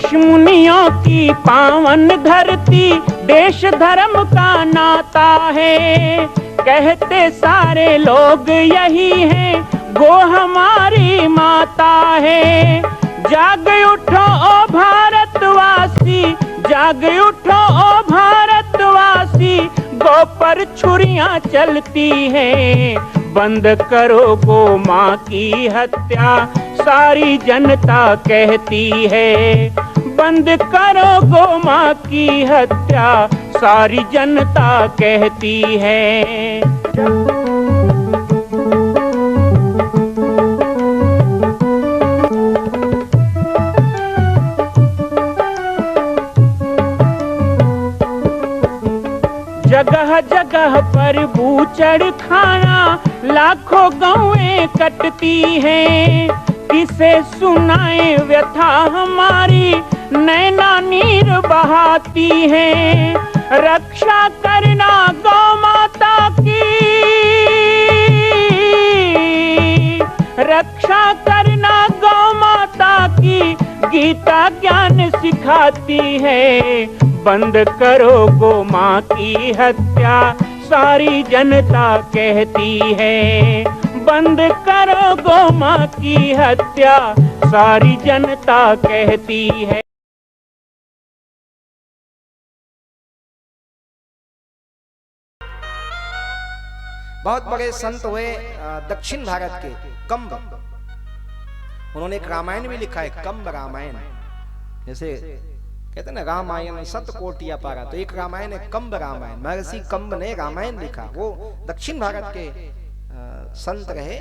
ऋषि मुनियों की पावन धरती, देश धर्म का नाता है। कहते सारे लोग यही हैं, गो हमारी माता है। जाग उठो ओ भारतवासी, जाग उठो ओ भारतवासी, गो पर छुरियां चलती हैं। बंद करो गो माँ की हत्या, सारी जनता कहती है। बंद करो गो माँ की हत्या, सारी जनता कहती है। जगह जगह पर बूचड़ खाना, लाखों गौएं कटती हैं। किसे सुनाए व्यथा हमारी, नैना नीर बहाती हैं। रक्षा करना गौ माता की, रक्षा करना गौ माता की, गीता ज्ञान सिखाती है। बंद करो गो माँ की हत्या, सारी जनता कहती है। बंद करो गो माँ की हत्या, सारी जनता कहती है। बहुत बड़े संत हुए दक्षिण भारत के, कंब। उन्होंने एक रामायण भी लिखा है, कंब रामायण। जैसे कहते हैं ना रामायण सतकोटि अपारा, तो एक रामायण है कंब रामायण। महर्षि कंब ने रामायण लिखा। वो दक्षिण भारत के संत रहे,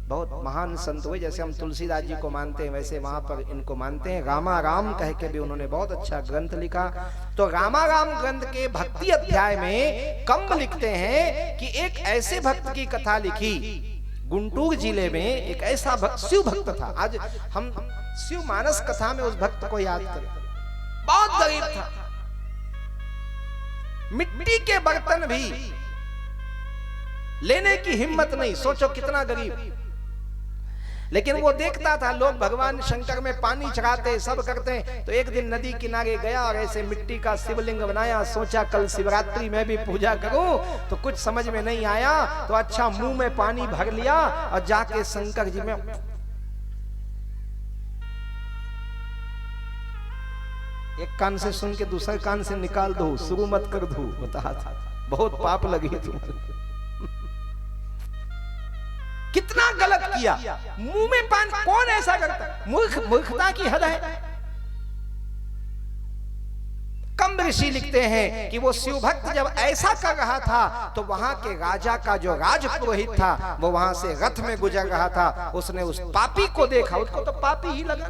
बहुत महान संत हुए। जैसे हम तुलसीदास जी को मानते हैं, वैसे वहां पर इनको मानते हैं। रामा राम कह के भी उन्होंने बहुत अच्छा ग्रंथ लिखा। तो रामा राम ग्रंथ के भक्ति अध्याय में कंब लिखते हैं कि एक ऐसे भक्त की कथा लिखी। गुंटूर जिले में एक ऐसा शिव भक्त था। आज हम शिव मानस कथा में उस भक्त को याद करें। बहुत गरीब था, मिट्टी के बर्तन भी लेने की हिम्मत नहीं। सोचो कितना गरीब। लेकिन वो देखता था लोग भगवान शंकर में पानी चढ़ाते, सब करते। तो एक दिन नदी किनारे गया और ऐसे मिट्टी का शिवलिंग बनाया। सोचा कल शिवरात्रि में भी पूजा करूं। तो कुछ समझ में नहीं आया, तो अच्छा मुंह में पानी भर लिया और जाके शंकर जी में एक कान से सुन के दूसरे कान से निकाल दो, शुरू मत कर दो। बता था बहुत पाप लगी तुम। कितना गलत किया। मुंह में पान कौन ऐसा करता है? मूर्खता की हद है। कंब ऋषि लिखते हैं कि वो शिव भक्त जब ऐसा कर रहा था तो वहां के राजा का जो राजपुरोहित था वो वहां से रथ में गुजर रहा था। उसने उस पापी को देखा, उसको तो पापी ही लगा।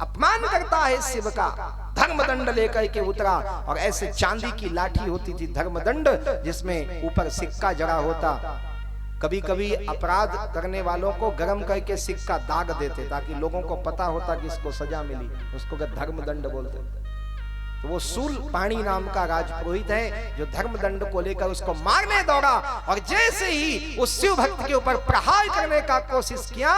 अपमान करता है शिव का। धर्मदंड लेकर के उतरा और ऐसे चांदी की लाठी होती थी धर्मदंड, जिसमें ऊपर सिक्का जड़ा होता। कभी कभी अपराध करने वालों को गरम करके सिक्का दाग देते ताकि लोगों को पता होता कि इसको सजा मिली। उसको धर्मदंड बोलते। तो वो शूल पाणी नाम का राजपुरोहित है जो धर्मदंड को लेकर उसको मारने दौड़ा। और जैसे ही उस शिव भक्त के ऊपर प्रहार करने का कोशिश किया,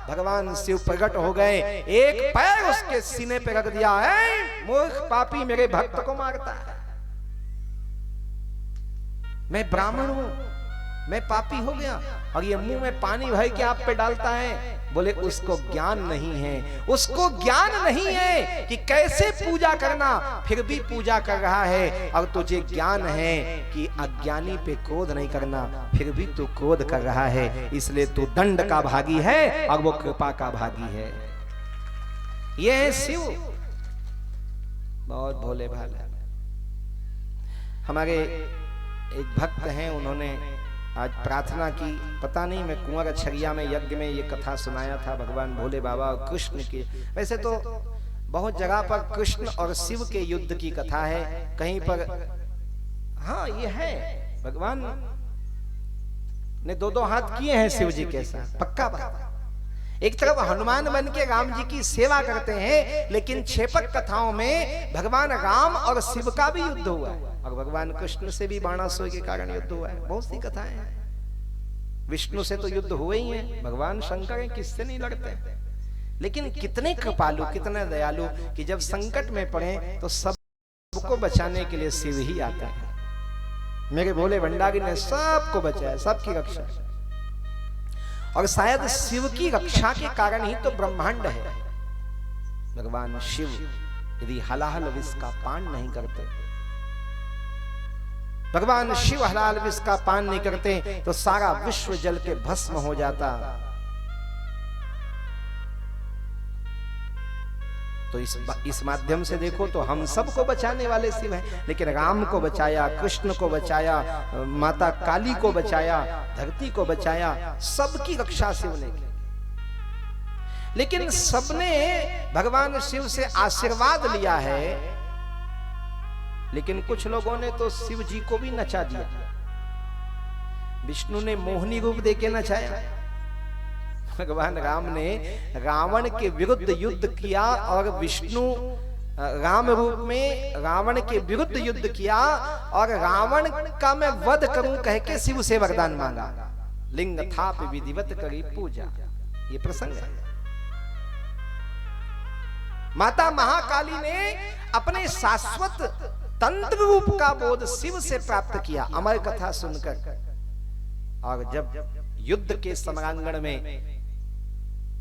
भगवान शिव प्रकट हो गए। एक पैर उसके सीने पे रख दिया। है मूर्ख पापी, मेरे भक्त को मारता है। मैं ब्राह्मण हूं, मैं पापी हो गया और ये मुंह में पानी भर के आप पे डालता है। बोले उसको ज्ञान नहीं है, उसको ज्ञान नहीं है कि कैसे पूजा करना, फिर भी पूजा कर रहा है। और तुझे ज्ञान है कि अज्ञानी पे क्रोध नहीं करना, फिर भी तू क्रोध कर रहा है। इसलिए तू दंड का भागी है और वो कृपा का भागी है। ये है शिव, बहुत भोले भाले। हमारे एक भक्त हैं, उन्होंने आज प्रार्थना की। पता नहीं मैं कुंवर अछरिया में यज्ञ में ये कथा सुनाया था भगवान भोले बाबा और कृष्ण की। वैसे तो बहुत जगह पर कृष्ण और शिव के युद्ध की कथा है। कहीं पर हाँ ये है, भगवान ने दो हाथ किए हैं शिव जी के साथ, पक्का बात। एक तरफ हनुमान बन के राम जी की सेवा करते हैं, लेकिन छेपक कथाओं में भगवान राम और शिव का भी युद्ध हुआ है और भगवान कृष्ण से भी बाणासुर के कारण युद्ध हुआ है। बहुत सी कथाएं हैं। विष्णु से तो युद्ध हुए ही है, भगवान शंकर हैं, किससे नहीं लड़ते हैं। लेकिन कितने कृपालु, कितने दयालु कि जब संकट में पड़े तो सबको बचाने के लिए शिव ही आता है। मेरे भोले भंडारी ने सबको बचाया, सबकी रक्षा। और शायद शिव की रक्षा के कारण ही तो ब्रह्मांड है। भगवान शिव यदि हलाहल विष का पान नहीं करते, भगवान शिव हलाहल विष का पान नहीं करते तो सारा विश्व जल के भस्म हो जाता। तो इस माध्यम से देखो तो हम सबको बचाने वाले शिव हैं। लेकिन राम को बचाया, कृष्ण को बचाया, माता काली को बचाया, धरती को बचाया, सबकी रक्षा शिव ने की। लेकिन सबने भगवान शिव से आशीर्वाद लिया है, लेकिन कुछ लोगों ने तो शिव जी को भी नचा दिया। विष्णु ने मोहिनी रूप देके नचाया, भगवान राम ने रावण के विरुद्ध युद्ध किया और विष्णु राम रूप में रावण के विरुद्ध युद्ध किया और रावण का मैं वध करूं कह के शिव से वरदान मांगा। लिंग थाप विधिवत करी पूजा, ये प्रसंग है। माता महाकाली ने अपने शाश्वत तंत्र रूप का बोध शिव से प्राप्त किया अमर कथा सुनकर। और जब युद्ध के समरांगण में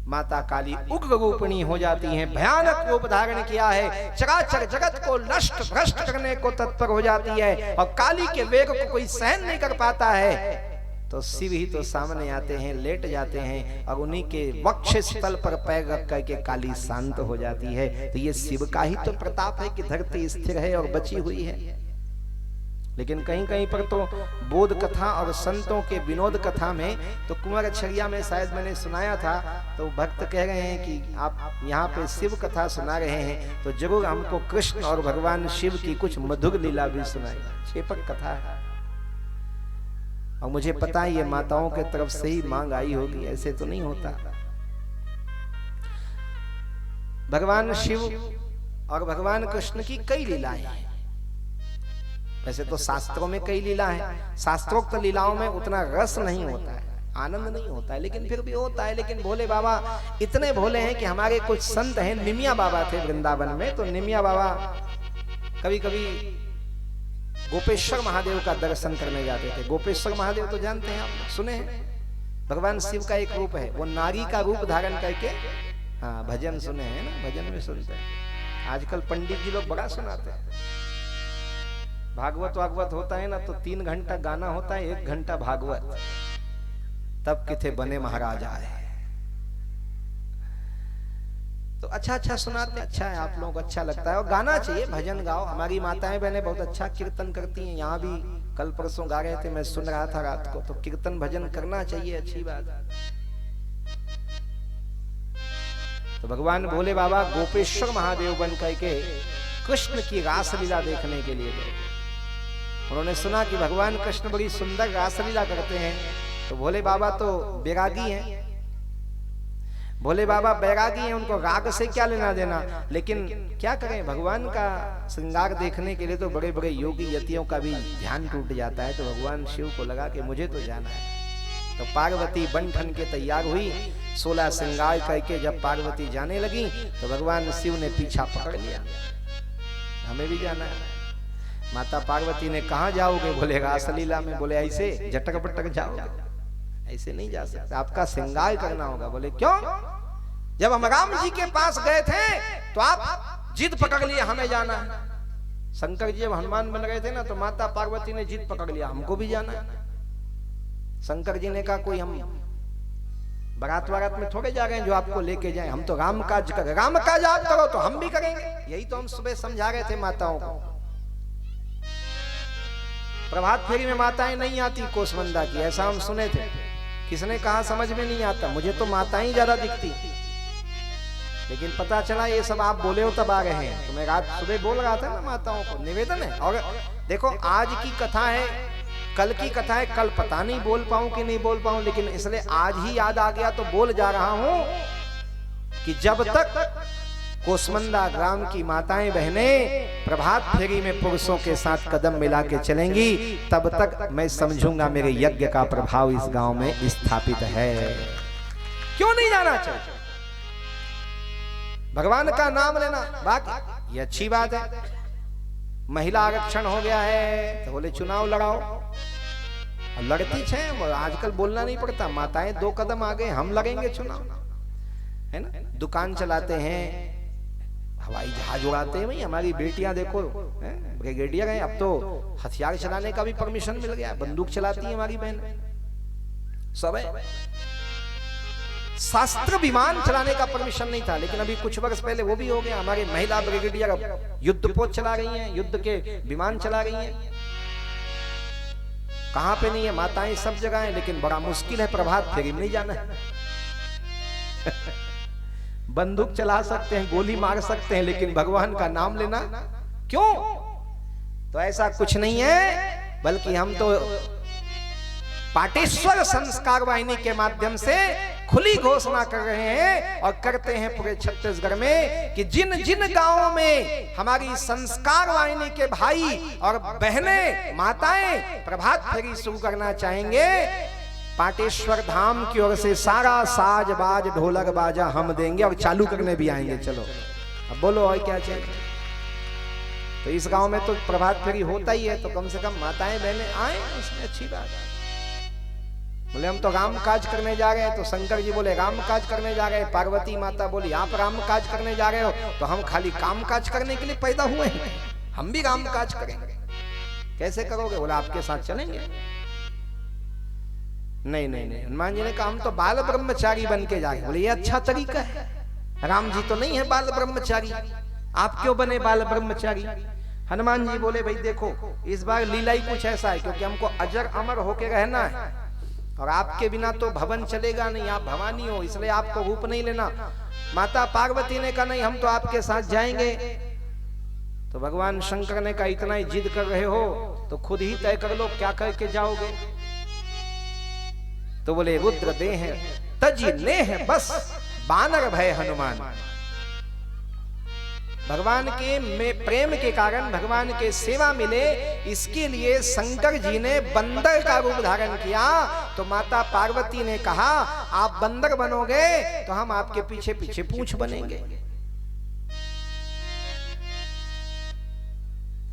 माता काली उग्र रूपिणी हो जाती हैं, भयानक रूप धारण किया है, चराचर जगत को नष्ट भ्रष्ट करने को तत्पर हो जाती है और काली के वेग को कोई सहन नहीं कर पाता है, तो शिव ही तो सामने आते हैं, लेट जाते हैं और उन्हीं के वक्ष स्थल पर पैर रख करके काली शांत हो जाती है। तो ये शिव का ही तो प्रताप है कि धरती स्थिर है और बची हुई है। लेकिन कहीं कहीं पर तो बोध कथा और संतों के विनोद कथा में तो कुंवर अक्षरिया में शायद मैंने सुनाया था, तो भक्त कह रहे हैं कि आप यहाँ पे शिव कथा सुना रहे हैं तो जरूर हमको कृष्ण और भगवान शिव की कुछ मधुर लीला भी सुनाई। छेपक कथा है और मुझे पता है ये माताओं के तरफ से ही मांग आई होगी, ऐसे तो नहीं होता। भगवान शिव और भगवान कृष्ण की कई लीलाएं हैं। वैसे तो शास्त्रों में कई लीला है, शास्त्रोक्त लीलाओं में उतना रस नहीं होता है, आनंद नहीं होता है, लेकिन फिर भी होता है। लेकिन भोले बाबा इतने भोले हैं कि हमारे कुछ संत हैं, निमिया बाबा थे वृंदावन में, तो निमिया बाबा कभी कभी गोपेश्वर महादेव का दर्शन करने जाते थे। गोपेश्वर महादेव तो जानते हैं आप, सुने हैं, भगवान शिव का एक रूप है, वो नारी का रूप धारण करके, हाँ भजन सुने हैं ना, भजन में सुनते हैं। आजकल पंडित जी लोग बड़ा सुनाते हैं। भागवत वागवत होता है ना तो 3 घंटा गाना होता है, 1 घंटा भागवत, तब किथे बने महाराज आए। तो अच्छा अच्छा सुनाते, अच्छा है, आप लोग अच्छा लगता है और गाना चाहिए, भजन गाओ। हमारी माताएं बहनें बहुत अच्छा कीर्तन करती हैं, यहाँ भी कल परसों गा रहे थे, मैं सुन रहा था रात को, तो कीर्तन भजन करना चाहिए, अच्छी बात। तो भगवान भोले बाबा गोपेश्वर महादेव बन करके कृष्ण की रासलीला देखने के लिए गए। उन्होंने सुना कि भगवान कृष्ण बड़ी सुंदर रासलीला करते हैं, तो भोले बाबा तो बैरागी हैं, भोले बाबा बैरागी हैं, उनको राग से क्या लेना देना। लेकिन क्या करें, भगवान का श्रृंगार देखने के लिए तो बड़े बड़े योगी यतियों का भी ध्यान टूट जाता है। तो भगवान शिव को लगा कि मुझे तो जाना है। तो पार्वती बन ठन के तैयार हुई, 16 श्रृंगार करके जब पार्वती जाने लगी तो भगवान शिव ने पीछा पकड़ लिया, हमें भी जाना है। माता पार्वती ने कहा जाओगे, बोले रासलीला में। बोले ऐसे झटक पटक जाओगे, ऐसे नहीं जा सकते, आपका श्रृंगार करना होगा। बोले क्यों? जब हम राम जी के पास गए थे तो आप जिद पकड़ लिए हमें जाना है। शंकर जी जब हनुमान बन रहे थे ना तो माता पार्वती ने जिद पकड़ लिया, हमको भी जाना है। शंकर जी ने कहा कोई हम बारात वारात में थोड़े जा रहे हैं जो आपको लेके जाए, हम तो राम काज कर, राम काज आप करो तो हम भी करेंगे। यही तो हम सुबह समझा रहे थे माताओं को। प्रभात फेरी में माताएं नहीं आती कोसमंदा की, ऐसा हम सुने थे। किसने कहा समझ में नहीं आता, मुझे तो माताएं ज्यादा दिखती, लेकिन पता चला ये सब आप बोले हो तब आ रहे हैं। तो मैं रात सुबह बोल रहा था ना माताओं को, निवेदन है। और देखो आज की कथा है, कल की कथा है, कल पता नहीं बोल पाऊं कि नहीं बोल पाऊं, लेकिन इसलिए आज ही याद आ गया तो बोल जा रहा हूं कि जब तक कोसमंदा ग्राम की माताएं बहनें प्रभात फेरी में पुरुषों के साथ कदम मिला के चलेंगी, तब तक मैं समझूंगा मेरे यज्ञ का प्रभाव इस गांव में स्थापित है। क्यों नहीं जाना चाहिए? भगवान का नाम लेना। बाकी ये अच्छी बात है, महिला आरक्षण हो गया है तो बोले चुनाव लड़ाओ, और लड़ती छे। आजकल बोलना नहीं पड़ता, माताएं 2 कदम आगे, हम लड़ेंगे चुनाव, है ना। दुकान चलाते हैं, हवाई जहाज उड़ाते हैं, भाई हमारी बेटियां देखो ब्रिगेडियर हैं, अब तो हथियार चलाने का भी परमिशन मिल गया, बंदूक चलाती है हमारी बहन, सब है। शास्त्र विमान चलाने का परमिशन नहीं था, लेकिन अभी कुछ वर्ष पहले वो भी हो गया। हमारे महिला ब्रिगेडियर अब युद्धपोत चला रही हैं, युद्ध के विमान चला रही हैं। कहां पे नहीं है, माताएं सब जगह हैं, लेकिन बड़ा मुश्किल है प्रभात फेरी में नहीं जाना है। बंदूक चला सकते हैं, गोली मार सकते हैं, लेकिन भगवान का नाम लेना क्यों? तो ऐसा कुछ नहीं है, बल्कि हम तो पाटेश्वर संस्कार वाहिनी के माध्यम से खुली घोषणा कर रहे हैं और करते हैं पूरे छत्तीसगढ़ में कि जिन जिन गांवों में हमारी संस्कार वाहिनी के भाई और बहनें, माताएं प्रभात फेरी शुरू करना चाहेंगे, पाटेश्वर धाम की ओर से सारा साज बाज ढोलक बाजा हम देंगे और चालू करने भी आएंगे। चलो अब बोलो और क्या चाहिए। तो इस गांव में तो प्रभात फेरी होता ही है, तो कम से कम माताएं बहनें आए, इसमें अच्छी बात है। बोले हम तो राम काज करने जा रहे हैं, तो शंकर जी बोले राम काज करने जा रहे हैं। पार्वती माता बोली आप राम काज करने जा रहे हो, तो हम खाली काम काज करने के लिए पैदा हुए हैं, हम भी राम काज करेंगे। कैसे करोगे? बोला आपके साथ चलेंगे। नहीं नहीं नहीं, हनुमान जी ने कहा हम तो बाल ब्रह्मचारी बन के जा रहे। बोले ये अच्छा तरीका है, राम जी तो नहीं है बाल ब्रह्मचारी, आप क्यों बने बाल ब्रह्मचारी? हनुमान जी बोले भाई देखो इस बार लीला ही कुछ ऐसा है, क्योंकि हमको अजर अमर होके रहना है, और आपके बिना तो भवन चलेगा नहीं, आप भवानी हो, इसलिए आपको रूप नहीं लेना। माता पार्वती ने कहा नहीं हम तो आपके साथ जाएंगे। तो भगवान शंकर ने कहा इतना ही जिद कर रहे हो तो खुद ही तय कर लो क्या करके जाओगे। तो बोले रुद्र दे हैं तजी ले है बस बानर भय हनुमान। भगवान के में प्रेम के कारण भगवान के सेवा मिले, इसके लिए शंकर जी ने बंदर का रूप धारण किया। तो माता पार्वती ने कहा आप बंदर बनोगे तो हम आपके पीछे पीछे पूंछ बनेंगे।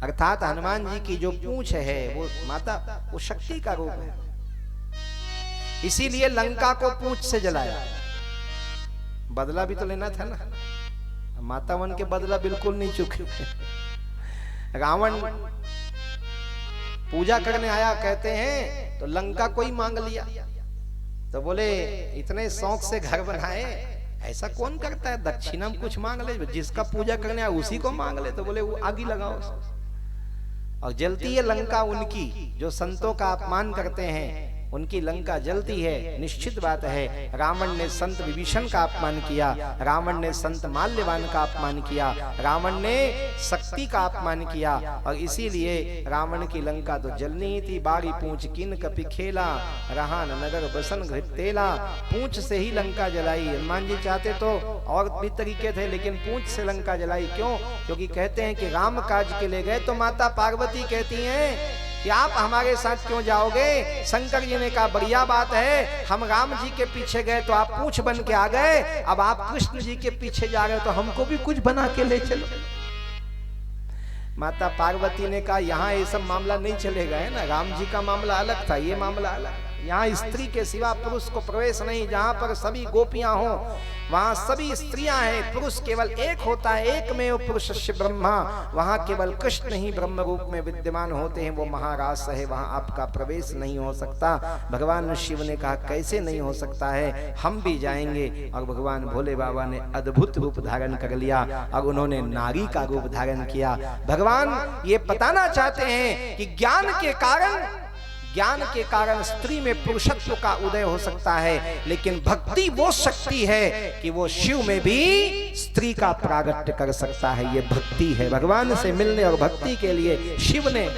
अर्थात हनुमान जी की जो पूंछ है वो माता वो शक्ति का रूप है, इसीलिए लंका को पूंछ से जलाया। बदला भी तो लेना था ना, माता वन के बदला बिल्कुल नहीं चुके। रावण पूजा करने आया कहते हैं, तो लंका को ही मांग लिया। तो बोले इतने शौक से घर बनाए, ऐसा कौन करता है, दक्षिणा में कुछ मांग ले, जिसका पूजा करने आया उसी को मांग ले। तो बोले वो आग ही लगाओ, और जलती है लंका उनकी जो संतों का अपमान करते हैं, उनकी लंका जलती है। निश्चित बात है रावण ने संत विभीषण का अपमान किया, रावण ने संत माल्यवान का अपमान किया, रावण ने शक्ति का अपमान किया, और इसीलिए रावण की लंका तो जलनी थी। बाड़ी पूंछ किन कपि खेला, रहान नगर बसन घृतेला। पूंछ से ही लंका जलाई। हनुमान जी चाहते तो और भी तरीके थे, लेकिन पूंछ से लंका जलाई। क्यों? क्योंकि कहते हैं कि राम काज के लिए गए तो माता पार्वती कहती हैं कि आप हमारे साथ क्यों जाओगे? शंकर जी ने कहा बढ़िया बात है, हम राम जी के पीछे गए तो आप पूंछ बन के आ गए, अब आप कृष्ण जी के पीछे जा रहे हो तो हमको भी कुछ बना के ले चलो। माता पार्वती ने कहा यहाँ ये सब मामला नहीं चलेगा, है ना, राम जी का मामला अलग था, ये मामला अलग। यहाँ स्त्री के सिवा पुरुष को प्रवेश नहीं। जहाँ पर सभी गोपियां हो वहाँ सभी स्त्रियां हैं, पुरुष केवल एक होता है, एक में वो पुरुष ब्रह्मा। वहाँ केवल कृष्ण ही ब्रह्म रूप में विद्यमान होते हैं, वो महारास है, वहाँ आपका प्रवेश नहीं हो सकता। भगवान शिव ने कहा कैसे नहीं हो सकता है, हम भी जाएंगे। और भगवान भोले बाबा ने अद्भुत रूप धारण कर लिया और उन्होंने नारी का रूप धारण किया। भगवान ये बताना चाहते हैं कि ज्ञान के कारण स्त्री में पुरुषत्व का उदय हो सकता है, लेकिन भक्ति वो शक्ति है कि वो शिव में भी स्त्री का प्रागट्य कर सकता है। ये भक्ति है। भगवान से मिलने और भक्ति के लिए शिव ने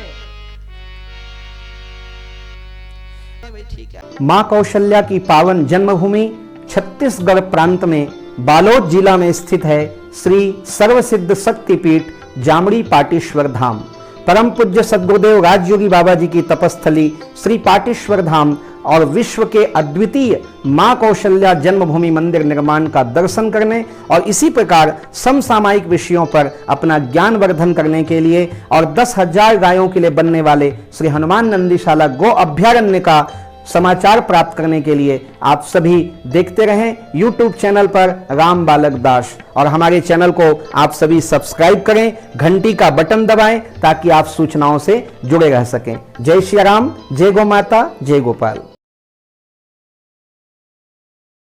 मां कौशल्या की पावन जन्मभूमि छत्तीसगढ़ प्रांत में बालोद जिला में स्थित है श्री सर्वसिद्ध शक्तिपीठ जामड़ी पाटेश्वर धाम। परम पूज्य सद्गुरुदेव राजयोगी बाबा जी की तपस्थली श्री पाटेश्वर धाम और विश्व के अद्वितीय मां कौशल्या जन्मभूमि मंदिर निर्माण का दर्शन करने और इसी प्रकार समसामयिक विषयों पर अपना ज्ञान वर्धन करने के लिए और 10,000 गायों के लिए बनने वाले श्री हनुमान नंदीशाला गो अभ्यारण्य का समाचार प्राप्त करने के लिए आप सभी देखते रहें YouTube चैनल पर राम बालक दास, और हमारे चैनल को आप सभी सब्सक्राइब करें, घंटी का बटन दबाएं ताकि आप सूचनाओं से जुड़े रह सकें। जय श्री राम, जय गौ माता, जय गोपाल।